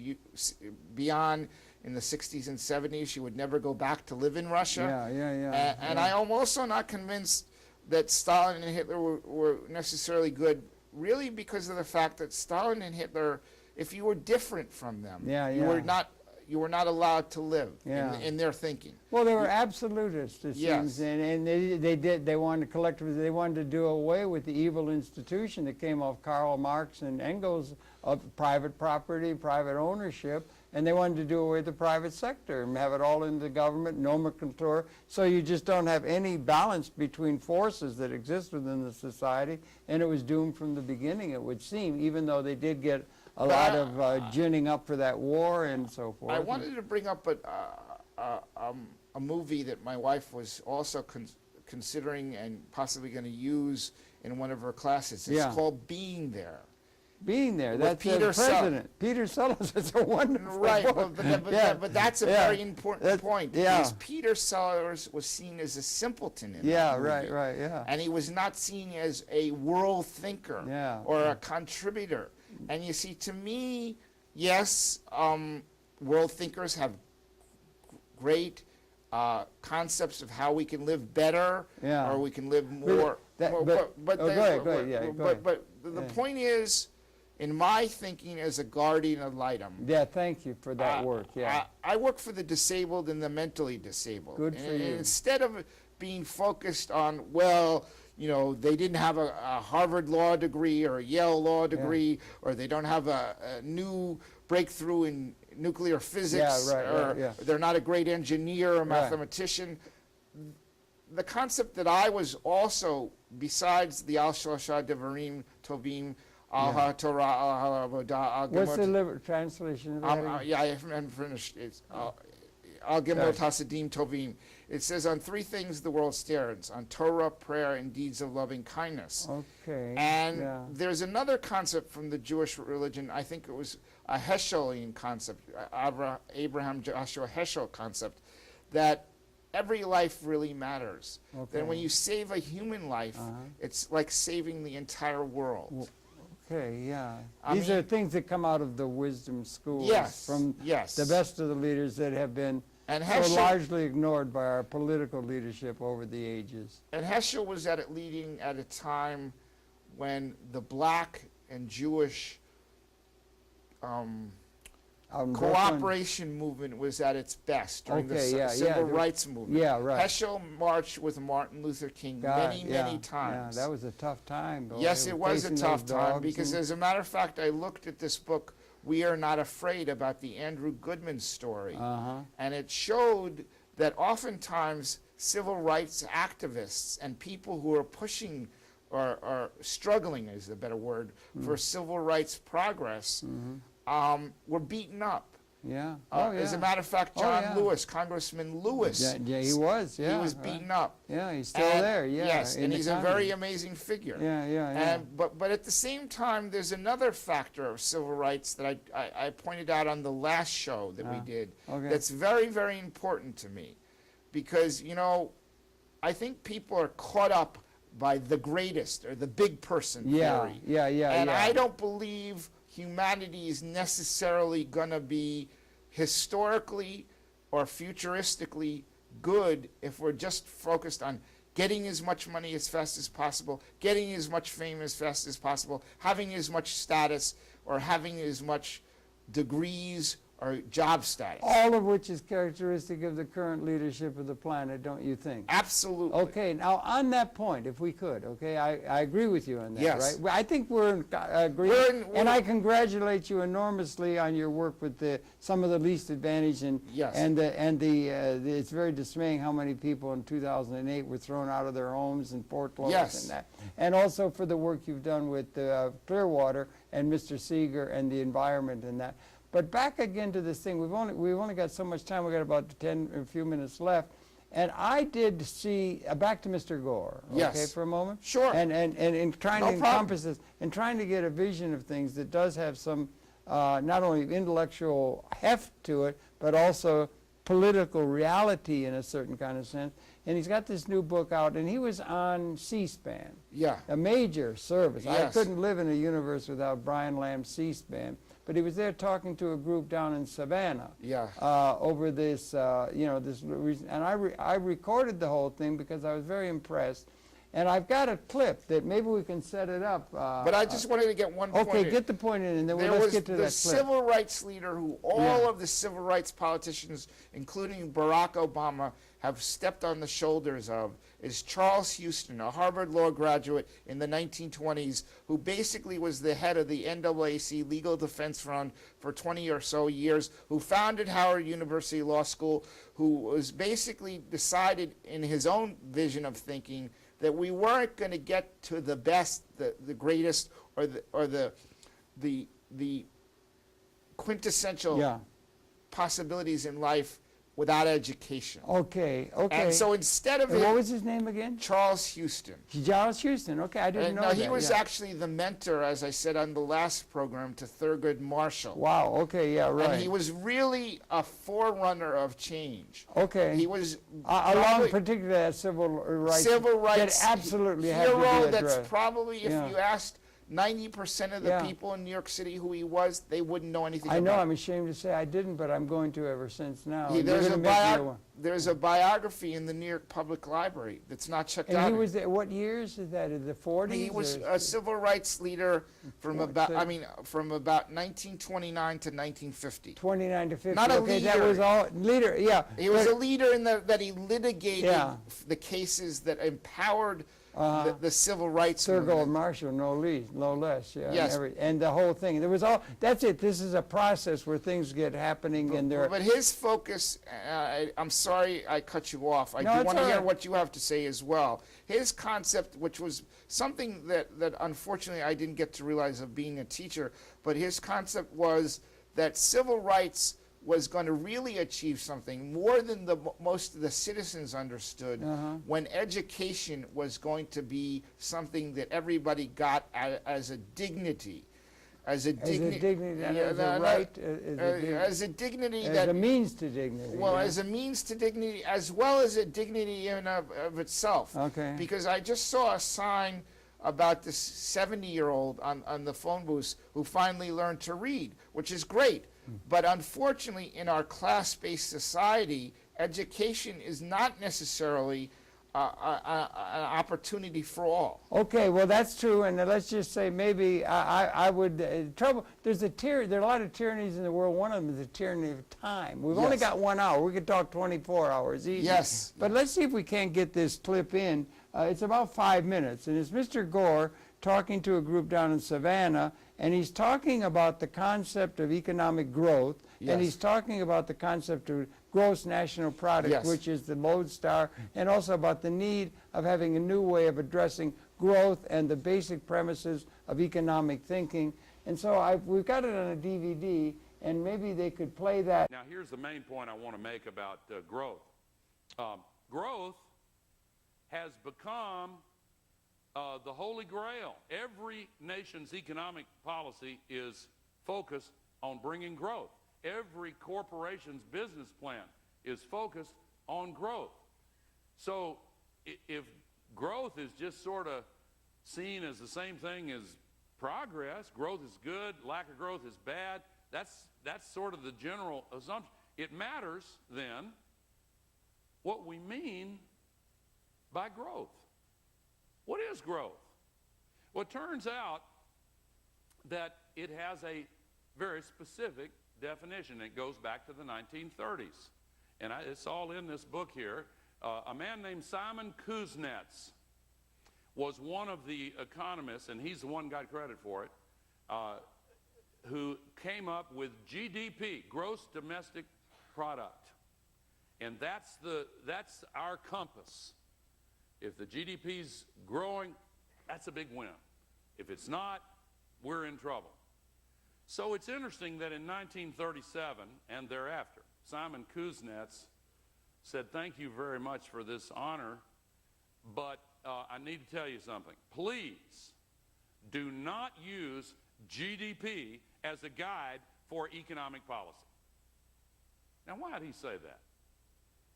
be on in the 60s and 70s, she would never go back to live in Russia. Yeah. And I am also not convinced that Stalin and Hitler were necessarily good, really because of the fact that Stalin and Hitler, if you were different from them, you were not allowed to live in their thinking. Well, they were absolutists, it Yes. seems, and they wanted to collectively, they wanted to do away with the evil institution that came off Karl Marx and Engels of private property, private ownership, and they wanted to do away with the private sector and have it all in the government, nomenclature, so you just don't have any balance between forces that exist within the society, and it was doomed from the beginning, it would seem, even though they did get a lot of ginning up for that war and so forth. I wanted to bring up a movie that my wife was also considering and possibly going to use in one of her classes. It's called Being There. Being There, With that's Peter the president. Peter Sellers, it's a wonderful Right, book. but that's a very important point. Yeah. Because Peter Sellers was seen as a simpleton in Yeah, that movie. right, yeah. And he was not seen as a world thinker or a contributor. And you see, to me, yes, world thinkers have great concepts of how we can live better or we can live more. Go ahead. But the point is, in my thinking as a guardian ad litem. Yeah, thank you for that work, I work for the disabled and the mentally disabled. Good for and you. Instead of being focused on, they didn't have a Harvard law degree or a Yale law degree, or they don't have a new breakthrough in nuclear physics, or they're not a great engineer or mathematician. The concept that I was also, besides the Al-Shosha Devarim Tovim, Al-HaTorah, Al-Avodah, What's the translation of that? I haven't finished. It's Al-Gimel Tasadim Tovim. It says, on three things the world stands: on Torah, prayer, and deeds of loving kindness. Okay. And yeah. there's another concept from the Jewish religion, I think it was a Heschelian concept, Abraham Joshua Heschel concept, that every life really matters. Okay. That when you save a human life, it's like saving the entire world. Okay, yeah. I These mean- are things that come out of the wisdom schools Yes, from yes. the best of the leaders that have been And so Heschel, largely ignored by our political leadership over the ages. and Heschel was leading at a time when the black and Jewish Out in Brooklyn. cooperation movement was at its best during the Okay, yeah, civil yeah, rights movement. Yeah, right. Heschel marched with Martin Luther King God, many yeah, times. Yeah, that was a tough time. Though. Yes, They it were was a facing tough those time dogs because, and- as a matter of fact, I looked at this book, We Are Not Afraid, about the Andrew Goodman story, and it showed that oftentimes civil rights activists and people who are pushing or struggling, is the better word, for civil rights progress were beaten up. Yeah. As a matter of fact, Oh, John yeah. Lewis, Congressman Lewis, Yeah, he was. Yeah, he was right. beaten up. Yeah, he's still And- there. Yeah. Yes, in and the he's a Congress. very amazing figure. Yeah, yeah, yeah. And, but at the same time, there's another factor of civil rights that I pointed out on the last show that we did okay. that's very, very important to me. Because, I think people are caught up by the greatest or the big person theory. Yeah, And yeah. I don't believe humanity is necessarily going to be historically or futuristically good if we're just focused on getting as much money as fast as possible, getting as much fame as fast as possible, having as much status or having as much degrees or job status. All of which is characteristic of the current leadership of the planet, don't you think? Absolutely. Okay, now on that point, if we could, okay, I agree with you on that, Yes. right? Well, I think we're in agreement, We're- and I congratulate you enormously on your work with some of the least advantaged, and Yes. it's very dismaying how many people in 2008 were thrown out of their homes and foreclosed Yes. and that, and also for the work you've done with Clearwater and Mr. Seeger and the environment and that. But back again to this thing, we've only got so much time. We've got about a few minutes left. And I did see, back to Mr. Gore, okay, Yes. for a moment? Sure. And in trying No to problem. encompass this, and trying to get a vision of things that does have some, not only intellectual heft to it, but also political reality in a certain kind of sense. And he's got this new book out, and he was on C-SPAN, Yeah. a major service. I Yes. couldn't live in a universe without Brian Lamb's C-SPAN. But he was there talking to a group down in Savannah Yeah. over this, this reason. And I recorded the whole thing because I was very impressed. And I've got a clip that maybe we can set it up. But I just wanted to get one point okay, in. get the point in, and then There let's was get to the that clip. civil rights leader who all Yeah. of the civil rights politicians, including Barack Obama, have stepped on the shoulders of is Charles Houston, a Harvard Law graduate in the 1920s, who basically was the head of the NAAC Legal Defense Fund for 20 or so years, who founded Howard University Law School, who was basically decided in his own vision of thinking that we weren't going to get to the best, the greatest, or the quintessential Yeah. possibilities in life without education. Okay, okay. And so instead of And what it, was his name again? Charles Houston. Charles Houston. Okay, I didn't And know now that. he was yeah. actually the mentor, as I said on the last program, to Thurgood Marshall. Wow. Okay. Yeah. Right. And he was really a forerunner of change. okay. He was along probably particularly that civil rights. civil rights that absolutely had to be hero. addressed. That's probably, if Yeah. you asked 90% of the Yeah. people in New York City who he was, they wouldn't know anything I know. about I'm ashamed to say I didn't, but I'm going to ever since now. He- And you're there's, gonna a make me bio- one. there's a biography in the New York Public Library that's not checked out. And he was there, what years is that? In the 40s? He was or- a civil rights leader from about, so- I mean, from about 1929 to 1950. 29 to 50. Not a okay, that leader. was all leader. Yeah. He was but- a leader in that he litigated Yeah. the cases that empowered Uh-huh. the civil rights Thurgood movement. Marshall, no less, yeah. Yes. And the whole thing. There was all. That's it. This is a process where things get happening, and they're. But his focus, I'm sorry I cut you off. I No, do it's want to all hear right. what you have to say as well. His concept, which was something that unfortunately I didn't get to realize of being a teacher, but his concept was that civil rights was going to really achieve something more than most of the citizens understood, when education was going to be something that everybody got as a dignity. As a dignity, as a right, as a dignity, as a means to dignity. Well, as a means to dignity, as well as a dignity in of itself. Okay. Because I just saw a sign about this 70-year-old on the phone booth who finally learned to read, which is great. But unfortunately, in our class-based society, education is not necessarily an opportunity for all. Okay, well that's true, and let's just say maybe I would There's there are a lot of tyrannies in the world. One of them is the tyranny of time. We've only got 1 hour. We could talk 24 hours easy. Yes. But let's see if we can't get this clip in. It's about 5 minutes, and it's Mr. Gore talking to a group down in Savannah, and he's talking about the concept of economic growth, and he's talking about the concept of gross national product, which is the lodestar, and also about the need of having a new way of addressing growth and the basic premises of economic thinking. And so we've got it on a DVD, and maybe they could play that. Now here's the main point I want to make about growth. Growth has become the holy grail. Every nation's economic policy is focused on bringing growth. Every corporation's business plan is focused on growth. So if growth is just sort of seen as the same thing as progress, growth is good, lack of growth is bad, that's sort of the general assumption. It matters then what we mean by growth. What is growth? Well, it turns out that it has a very specific definition. It goes back to the 1930s. And it's all in this book here. A man named Simon Kuznets was one of the economists, and he's the one who got credit for it, who came up with GDP, gross domestic product. And that's our compass. If the GDP's growing, that's a big win. If it's not, we're in trouble. So it's interesting that in 1937 and thereafter, Simon Kuznets said, "Thank you very much for this honor, but I need to tell you something. Please do not use GDP as a guide for economic policy." Now, why did he say that?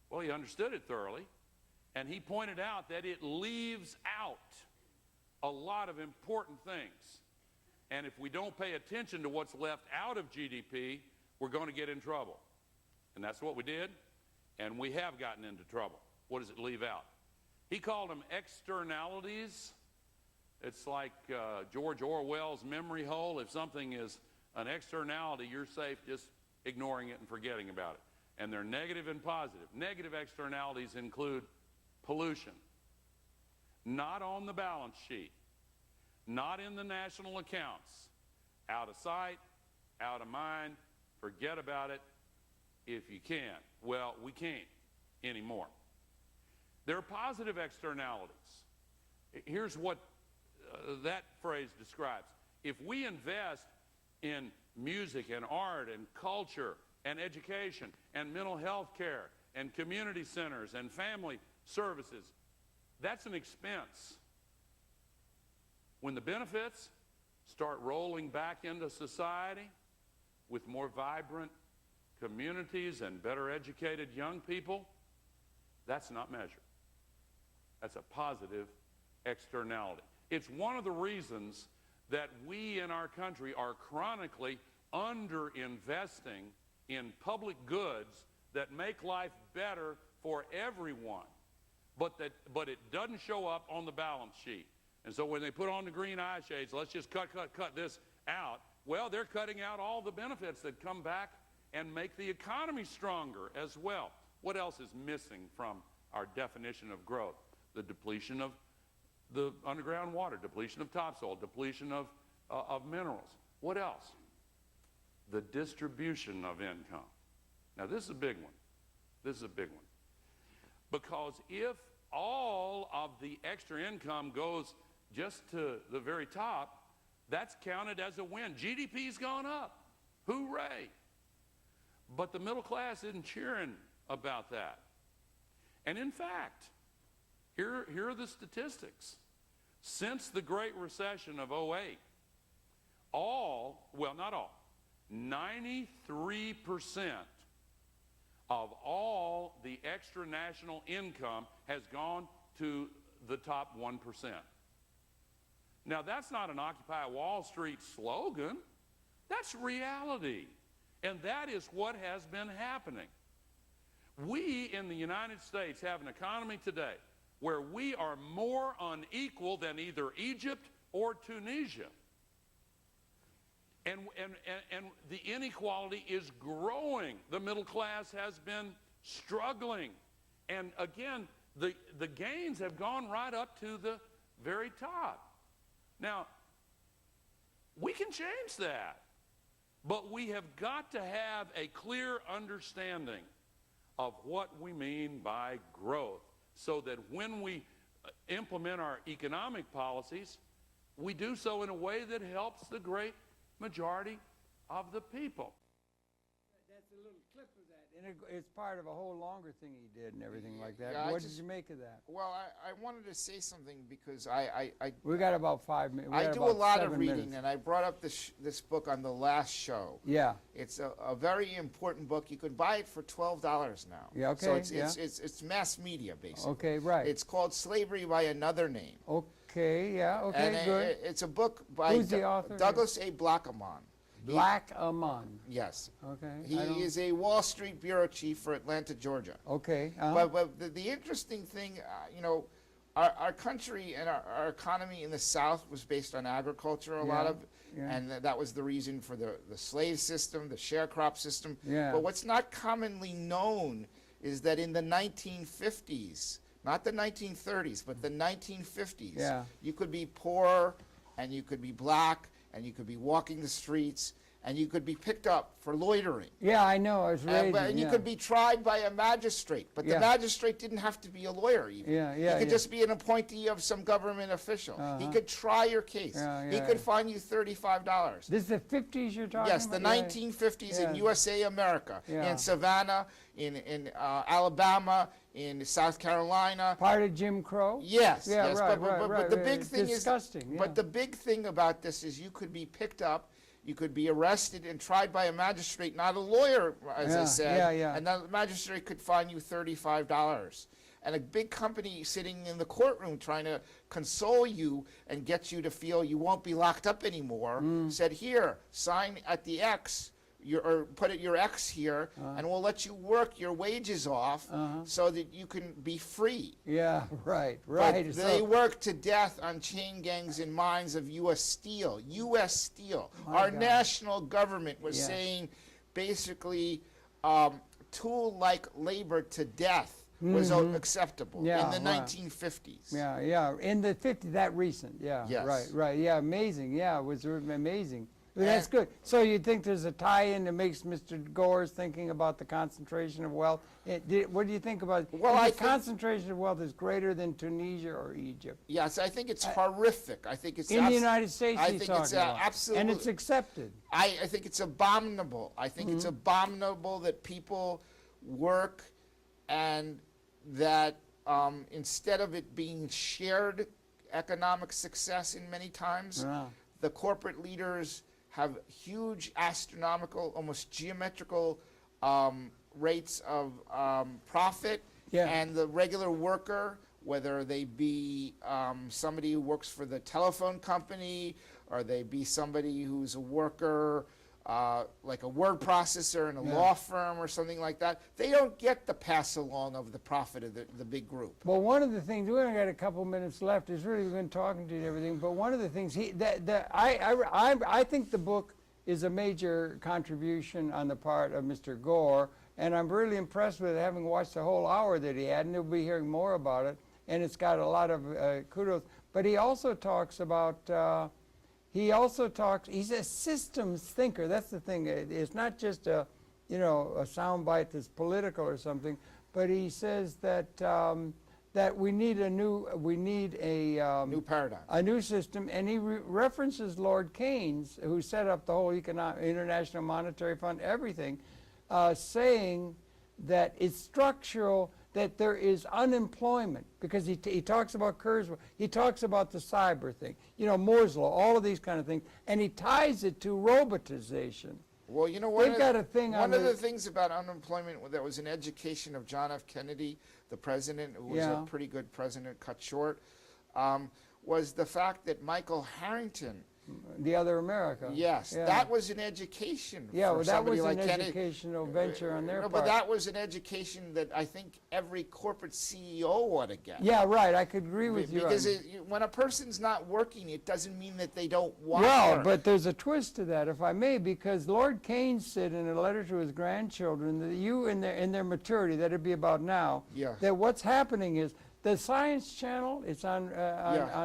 Well, he understood it thoroughly, and he pointed out that it leaves out a lot of important things. And if we don't pay attention to what's left out of GDP, we're going to get in trouble. And that's what we did, and we have gotten into trouble. What does it leave out? He called them externalities. It's like George Orwell's memory hole. If something is an externality, you're safe just ignoring it and forgetting about it. And they're negative and positive. Negative externalities include pollution, not on the balance sheet, not in the national accounts, out of sight, out of mind, forget about it if you can. Well, we can't anymore. There are positive externalities. Here's what that phrase describes. If we invest in music and art and culture and education and mental health care and community centers and family services, that's an expense. When the benefits start rolling back into society with more vibrant communities and better educated young people, that's not measured. That's a positive externality. It's one of the reasons that we in our country are chronically under-investing in public goods that make life better for everyone, but it doesn't show up on the balance sheet. And so when they put on the green eye shades, let's just cut this out, well, they're cutting out all the benefits that come back and make the economy stronger as well. What else is missing from our definition of growth? The depletion of the underground water, depletion of topsoil, depletion of minerals. What else? The distribution of income. Now, this is a big one. This is a big one. Because if all of the extra income goes just to the very top, that's counted as a win. GDP's gone up. Hooray. But the middle class isn't cheering about that. And in fact, here are the statistics. Since the Great Recession of '08, not all, 93% of all the extra national income has gone to the top 1%. Now, that's not an Occupy Wall Street slogan. That's reality. And that is what has been happening. We in the United States have an economy today where we are more unequal than either Egypt or Tunisia. And the inequality is growing. The middle class has been struggling. And again, the gains have gone right up to the very top. Now, we can change that. But we have got to have a clear understanding of what we mean by growth, so that when we implement our economic policies, we do so in a way that helps the great majority of the people. That's a little clip of that, and it's part of a whole longer thing he did and everything like that. Yeah, What did you make of that? Well, I wanted to say something because We got about 5 minutes. I do a lot of reading, and I brought up this book on the last show. Yeah. It's a very important book. You can buy it for $12 now. Yeah, okay, So it's, yeah. it's mass media, basically. Okay, right. It's called Slavery by Another Name. Okay, yeah, okay, And good. it's a book by Who's the author? Douglas A. Blackaman. Blackaman. Yes. Okay. He is a Wall Street bureau chief for Atlanta, Georgia. Okay. But the interesting thing, our country and our economy in the South was based on agriculture, a lot of, and that was the reason for the slave system, the sharecrop system. Yeah. But what's not commonly known is that in the 1950s, not the 1930s, but the 1950s, you could be poor, and you could be black, and you could be walking the streets, and you could be picked up for loitering. Yeah, I know. I was raised. And you could be tried by a magistrate, but the magistrate didn't have to be a lawyer even. He could just be an appointee of some government official. He could try your case. He could fine you $35. This is the 50s you're talking Yes, about? the 1950s in USA, America, in Savannah, in Alabama, in South Carolina. Part of Jim Crow? Yes, Yeah, yes. right, But the big thing disgusting, is, but the big thing about this is you could be picked up, you could be arrested and tried by a magistrate, not a lawyer, as I said, and the magistrate could fine you $35. And a big company sitting in the courtroom trying to console you and get you to feel you won't be locked up anymore said, here, sign at the X, or put your X here, and we'll let you work your wages off so that you can be free. Yeah, right. But they worked to death on chain gangs in mines of U.S. Steel. U.S. Steel. Our national government was saying basically tool-like labor to death was acceptable in the 1950s. Yeah, in the 50s, that recent, right, yeah, amazing, it was amazing. Well, that's good. So you think there's a tie-in that makes Mr. Gore's thinking about the concentration of wealth? What do you think about it? Well, the concentration of wealth is greater than Tunisia or Egypt? Yes, I think it's horrific. I think it's in the United States. I think it's absolutely, and it's accepted. I think it's abominable. I think it's abominable that people work, and that instead of it being shared economic success in many times, the corporate leaders have huge, astronomical, almost geometrical rates of profit, and the regular worker, whether they be somebody who works for the telephone company, or they be somebody who's a worker like a word processor in a law firm or something like that, they don't get the pass along of the profit of the big group. Well, one of the things, we only got a couple minutes left, is really been talking to you and everything, but one of the things, I think the book is a major contribution on the part of Mr. Gore, and I'm really impressed with it, having watched the whole hour that he had, and we'll be hearing more about it, and it's got a lot of kudos. But he also talks about he's a systems thinker. That's the thing. It's not just a soundbite that's political or something, but he says that that we need a new paradigm, a new system, and he references Lord Keynes, who set up the whole International Monetary Fund, everything. saying that it's structural, that there is unemployment, because he talks about Kurzweil, he talks about the cyber thing, you know, Moore's law, all of these kind of things, and he ties it to robotization. Well, you know, They've got a thing one on of the things about unemployment that was an education of John F. Kennedy, the president, who was Yeah. a pretty good president, cut short, was the fact that Michael Harrington, The Other America. yes, Yeah. that was an education Yeah, for well, that somebody was like an Kennedy. educational venture on their No, part. but that was an education that I think every corporate CEO ought to get. Yeah, right. I could agree with you. Because on- when a person's not working, it doesn't mean that they don't want Well, work. but there's a twist to that, if I may, because Lord Keynes said in a letter to his grandchildren that you, in their maturity, that'd be about now, Yeah. that what's happening is the Science Channel, it's on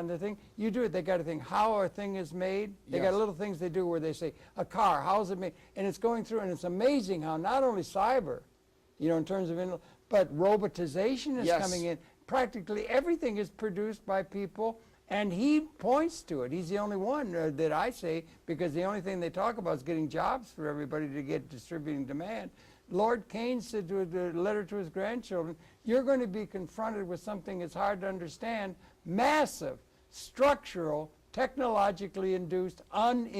the thing. You do it. They got a thing. How a thing is made. They got Yes. little things they do where they say a car. How's it made? And it's going through, and it's amazing how not only cyber, you know, in terms of, but robotization is Yes. coming in. Practically everything is produced by people, and he points to it. He's the only one that I say, because the only thing they talk about is getting jobs for everybody to get distributing demand. Lord Keynes said to a letter to his grandchildren, you're going to be confronted with something that's hard to understand, massive, structural, technologically induced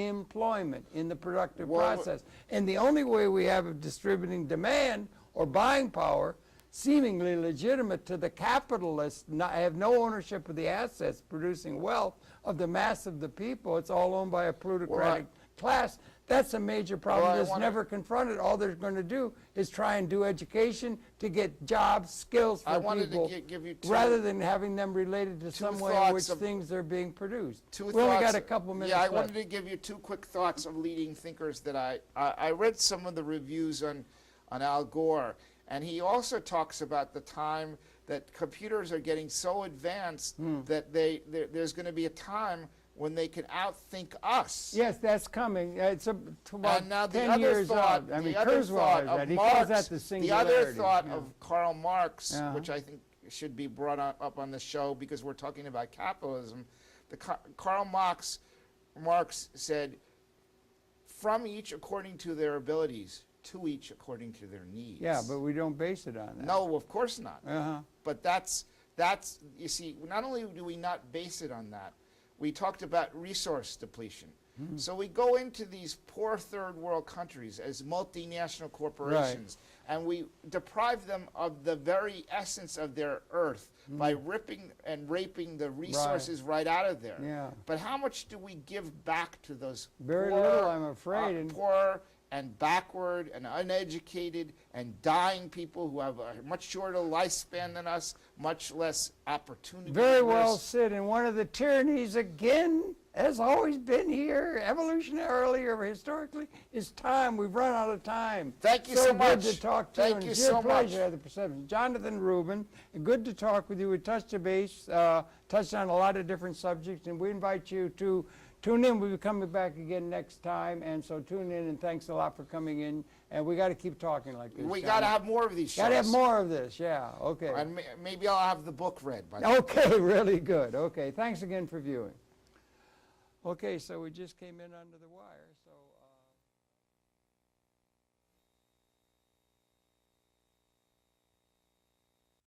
unemployment in the productive process. And the only way we have of distributing demand or buying power, seemingly legitimate to the capitalists, have no ownership of the assets producing wealth of the mass of the people. It's all owned by a plutocratic class. That's a major problem Well, that's never confronted. All they're going to do is try and do education to get jobs, skills for I wanted people, to give you two, rather than having them related to some way in which thoughts of- things are being produced. two We thoughts. only got a couple minutes Yeah, I left. wanted to give you two quick thoughts of leading thinkers that I read some of the reviews on Al Gore, and he also talks about the time that computers are getting so advanced that there's going to be a time when they can outthink us. Yes, that's coming. It's about And now the 10 other years thought, out. I mean, the other Kurzweil thought is of that. He Marx, calls that the the singularity. other thought yeah. of Karl Marx, Uh-huh. which I think should be brought up on the show because we're talking about capitalism. Karl Marx said, from each according to their abilities, to each according to their needs. Yeah, but we don't base it on that. No, of course not. Uh-huh. But that's, you see, not only do we not base it on that, we talked about resource depletion. So we go into these poor third world countries as multinational corporations, and we deprive them of the very essence of their earth by ripping and raping the resources right out of there. Yeah. But how much do we give back to those Very poor, little, I'm afraid. And poor and backward and uneducated and dying people who have a much shorter lifespan than us, much less opportunity. very well said. And one of the tyrannies, again, has always been here, evolutionarily or historically, is time. We've run out of time. Thank you so much. Good to talk to Thank you. And you it's so your pleasure much. to have the perception. Jonathan Rubin, good to talk with you. We touched a base, touched on a lot of different subjects, and we invite you to tune in. We'll be coming back again next time, and so tune in, and thanks a lot for coming in. And we got to keep talking like this. We got to have more of these shows. Got to have more of this, yeah, okay. And maybe I'll have the book read by then. Okay, really good. Okay, thanks again for viewing. Okay, so we just came in under the wire, so...